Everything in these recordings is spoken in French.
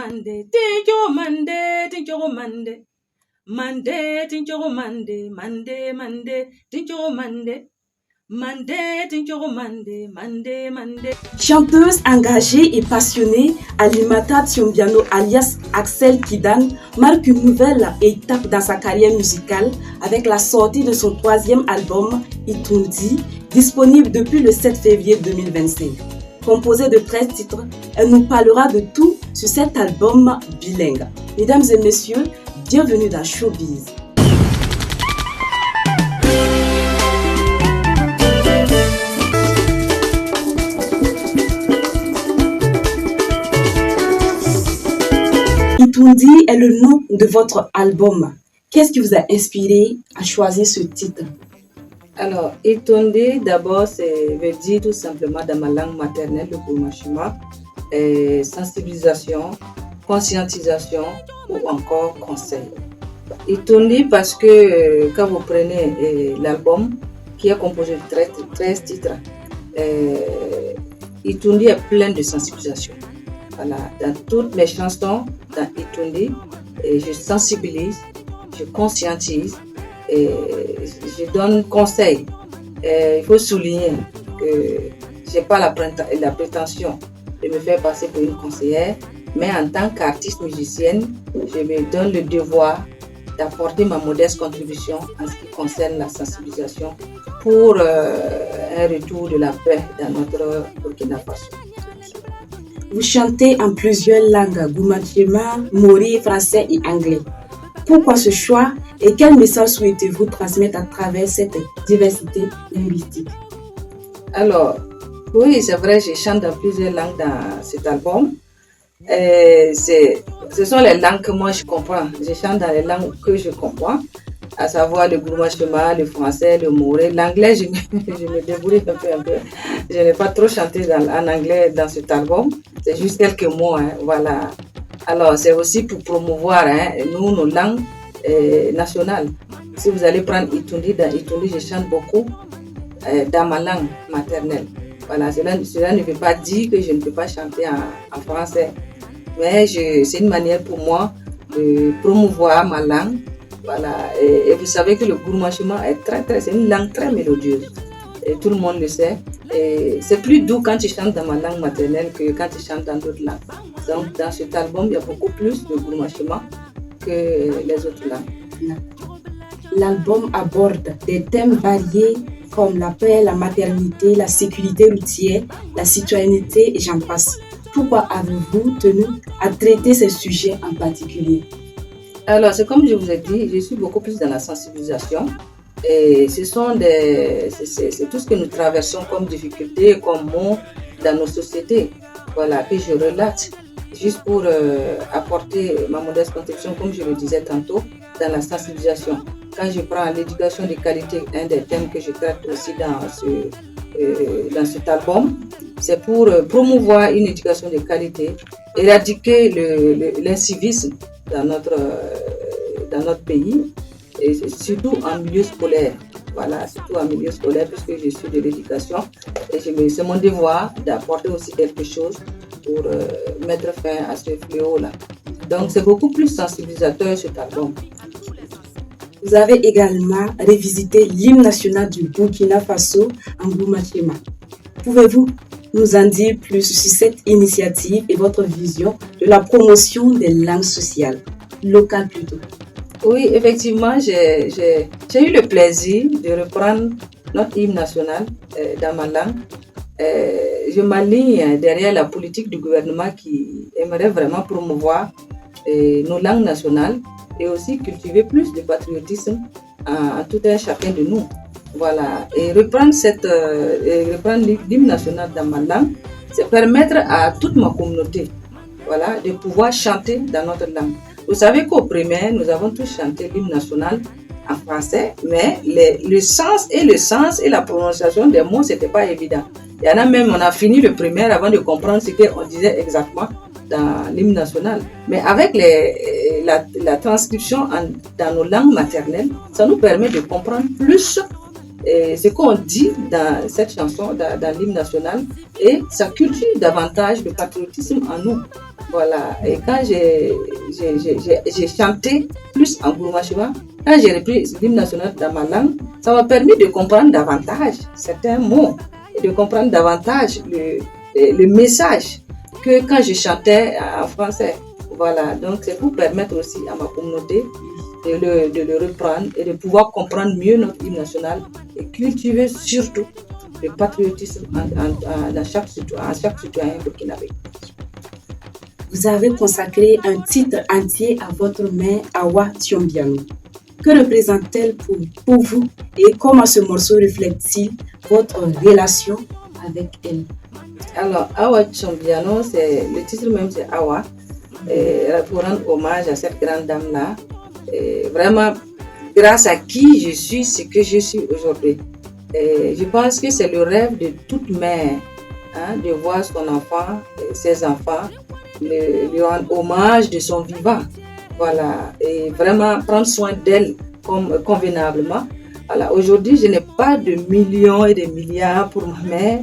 mande, tinjo mande, tinjo mande. Mande, tinjo mande, mande, mande, tinjo mande. Mande, tinjo mande, mande, mande. Chanteuse engagée et passionnée, Alimata Tiombiano alias Axel Kidan marque une nouvelle étape dans sa carrière musicale avec la sortie de son troisième album Itundi, disponible depuis le 7 février 2025. Composé de 13 titres, elle nous parlera de tout sur cet album bilingue. Mesdames et messieurs, bienvenue dans Showbiz. Itundi est le nom de votre album. Qu'est-ce qui vous a inspiré à choisir ce titre? Alors, Itundi, d'abord, veut dire tout simplement dans ma langue maternelle, le Boumachima, sensibilisation, conscientisation ou encore conseil. Itundi parce que quand vous prenez l'album qui est composé de 13 titres, Itundi est plein de sensibilisation. Voilà, dans toutes mes chansons, dans Itundi, je sensibilise, je conscientise et je donne conseil. Il faut souligner que je n'ai pas la prétention de me faire passer pour une conseillère, mais en tant qu'artiste musicienne, je me donne le devoir d'apporter ma modeste contribution en ce qui concerne la sensibilisation pour un retour de la paix dans notre Burkina Faso. Vous chantez en plusieurs langues, Boumachima, Mori, français et anglais. Pourquoi ce choix et quel message souhaitez-vous transmettre à travers cette diversité linguistique? Alors, oui, c'est vrai, je chante dans plusieurs langues dans cet album. Ce sont les langues que moi je comprends. Je chante dans les langues que je comprends, à savoir le Boumachima, le français, le Moré. L'anglais, je me débrouille un peu. Je n'ai pas trop chanté en anglais dans cet album. C'est juste quelques mots, voilà. Alors, c'est aussi pour promouvoir nos langues nationales. Si vous allez prendre Itundi, dans Itundi, je chante beaucoup dans ma langue maternelle. Voilà, cela ne veut pas dire que je ne peux pas chanter en français. Mais c'est une manière pour moi de promouvoir ma langue. Voilà. Et vous savez que le Boumachima c'est une langue très mélodieuse. Et tout le monde le sait. Et c'est plus doux quand tu chantes dans ma langue maternelle que quand tu chantes dans d'autres langues. Donc, dans cet album, il y a beaucoup plus de Boumachima que les autres langues. L'album aborde des thèmes variés comme la paix, la maternité, la sécurité routière, la citoyenneté et j'en passe. Pourquoi avez-vous tenu à traiter ces sujets en particulier? Alors, c'est comme je vous ai dit, je suis beaucoup plus dans la sensibilisation. Et c'est tout ce que nous traversons comme difficultés, comme mots dans nos sociétés. Voilà, que je relate juste pour apporter ma modeste contribution, comme je le disais tantôt, dans la sensibilisation. Quand je prends l'éducation de qualité, un des thèmes que je traite aussi dans cet album, c'est pour promouvoir une éducation de qualité, éradiquer l'incivisme dans notre pays, et surtout en milieu scolaire. Voilà, surtout en milieu scolaire, puisque je suis de l'éducation. Et c'est mon devoir d'apporter aussi quelque chose pour mettre fin à ce fléau-là. Donc, c'est beaucoup plus sensibilisateur cet album. Vous avez également revisité l'hymne national du Burkina Faso en Boumachima. Pouvez-vous nous en dire plus sur cette initiative et votre vision de la promotion des langues sociales, locales plutôt? Oui, effectivement, j'ai eu le plaisir de reprendre notre hymne national dans ma langue. Je m'aligne derrière la politique du gouvernement qui aimerait vraiment promouvoir nos langues nationales et aussi cultiver plus de patriotisme en tout un chacun de nous. Voilà. Et reprendre l'hymne national dans ma langue, c'est permettre à toute ma communauté, voilà, de pouvoir chanter dans notre langue. Vous savez qu'au primaire, nous avons tous chanté l'hymne national en français, mais le sens et la prononciation des mots, c'était pas évident. Il y en a même, on a fini le primaire avant de comprendre ce qu'on disait exactement dans l'hymne national. Mais avec la transcription dans nos langues maternelles, ça nous permet de comprendre plus ce qu'on dit dans cette chanson, dans l'hymne national, et ça cultive davantage le patriotisme en nous. Voilà. Et quand j'ai chanté plus en Gourma Chema, quand j'ai repris l'hymne national dans ma langue, ça m'a permis de comprendre davantage certains mots et de comprendre davantage le message que quand je chantais en français. Voilà, donc c'est pour permettre aussi à ma communauté de le reprendre et de pouvoir comprendre mieux notre hymne national et cultiver surtout le patriotisme à chaque citoyen burkinabé. Vous avez consacré un titre entier à votre mère, Awa Tiombiano. Que représente-t-elle pour vous et comment ce morceau reflète-t-il votre relation avec elle? Alors, Awa Tiombiano, le titre même c'est Awa, pour rendre hommage à cette grande dame-là. Vraiment, grâce à qui je suis ce que je suis aujourd'hui. Je pense que c'est le rêve de toute mère, de voir son enfant, ses enfants, lui rendre hommage de son vivant. Voilà, et vraiment prendre soin d'elle convenablement. Voilà, aujourd'hui, je n'ai pas de millions et de milliards pour ma mère,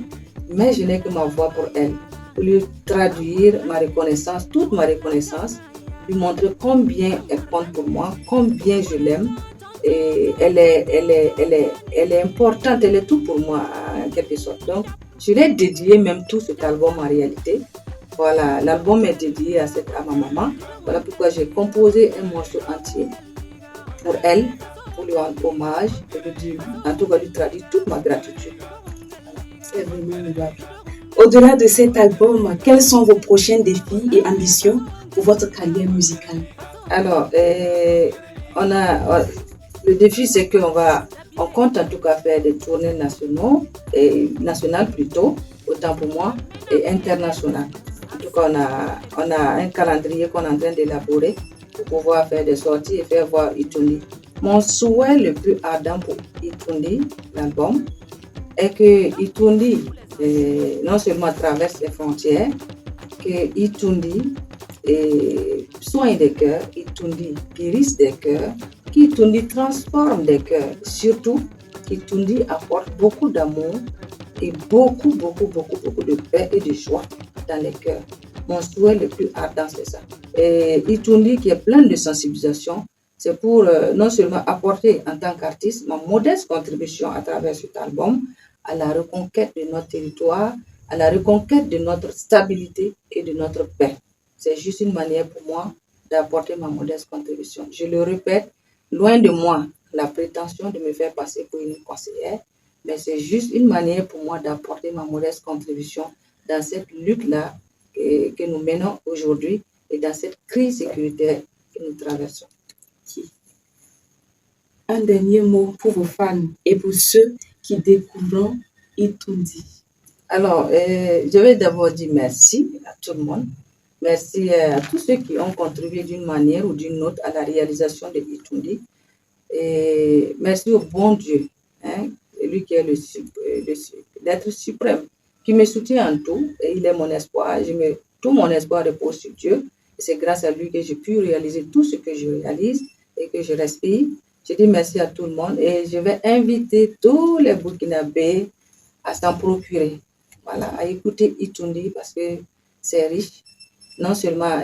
mais je n'ai que ma voix pour elle. Pour lui traduire ma reconnaissance, toute ma reconnaissance, lui montrer combien elle compte pour moi, combien je l'aime. Et elle est importante, elle est tout pour moi en quelque sorte. Donc, je l'ai dédié même tout cet album en réalité. Voilà, l'album est dédié à ma maman. Voilà pourquoi j'ai composé un morceau entier pour elle, pour lui rendre hommage et en tout cas lui traduire toute ma gratitude. Voilà. C'est vraiment louable. Au-delà de cet album, quels sont vos prochains défis et ambitions pour votre carrière musicale? Alors, le défi, c'est on compte en tout cas faire des tournées nationales plutôt, autant pour moi, et internationales. En tout cas, on a un calendrier qu'on est en train d'élaborer pour pouvoir faire des sorties et faire voir Itundi. Mon souhait le plus ardent pour Itundi, l'album, est que Itundi non seulement traverse les frontières, que Itundi soigne des cœurs, Itundi guérisse des cœurs, qu'Itundi transforme des cœurs, surtout qu'Itundi apporte beaucoup d'amour et beaucoup de paix et de joie dans les cœurs. Mon souhait le plus ardent, c'est ça. Et Itundi qui est plein de sensibilisation, c'est pour non seulement apporter en tant qu'artiste ma modeste contribution à travers cet album à la reconquête de notre territoire, à la reconquête de notre stabilité et de notre paix. C'est juste une manière pour moi d'apporter ma modeste contribution. Je le répète, loin de moi la prétention de me faire passer pour une conseillère, mais c'est juste une manière pour moi d'apporter ma modeste contribution dans cette lutte-là que nous menons aujourd'hui et dans cette crise sécuritaire que nous traversons. Un dernier mot pour vos fans et pour ceux qui découvrent Itundi. Alors, je vais d'abord dire merci à tout le monde. Merci à tous ceux qui ont contribué d'une manière ou d'une autre à la réalisation de Itundi. Et merci au bon Dieu, lui qui est l'être suprême, qui me soutient en tout. Et il est mon espoir. Tout mon espoir repose sur Dieu. Et c'est grâce à lui que j'ai pu réaliser tout ce que je réalise et que je respire. Je dis merci à tout le monde et je vais inviter tous les Burkinabés à s'en procurer. Voilà, à écouter Itundi parce que c'est riche. Non seulement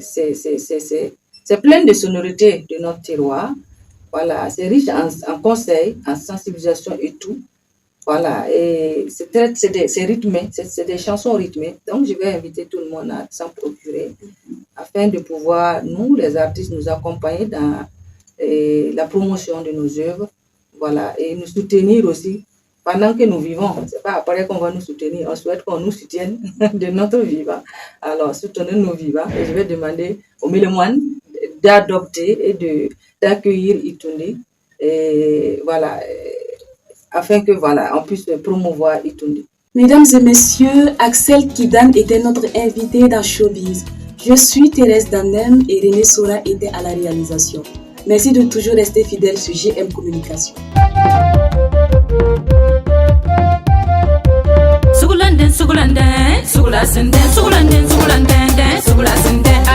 c'est plein de sonorités de notre terroir. Voilà, c'est riche en conseils, en sensibilisation et tout. Voilà, et c'est rythmé, c'est des chansons rythmées. Donc, je vais inviter tout le monde à s'en procurer afin de pouvoir, nous, les artistes, nous accompagner dans la promotion de nos œuvres. Voilà, et nous soutenir aussi pendant que nous vivons. C'est pas après qu'on va nous soutenir, on souhaite qu'on nous soutienne de notre vivant. Alors, soutenez nos vivants et je vais demander aux Mélémoines d'adopter et d'accueillir Itundi. Et voilà, afin que on puisse promouvoir Itundi. Mesdames et messieurs, Axel Kidane était notre invité dans Showbiz. Je suis Thérèse Danem et René Sora était à la réalisation. Merci de toujours rester fidèle sur GM Communication. Sugulanden, sugulanden, sugulasinden, sugulanden, sugulanden, sugulasinden,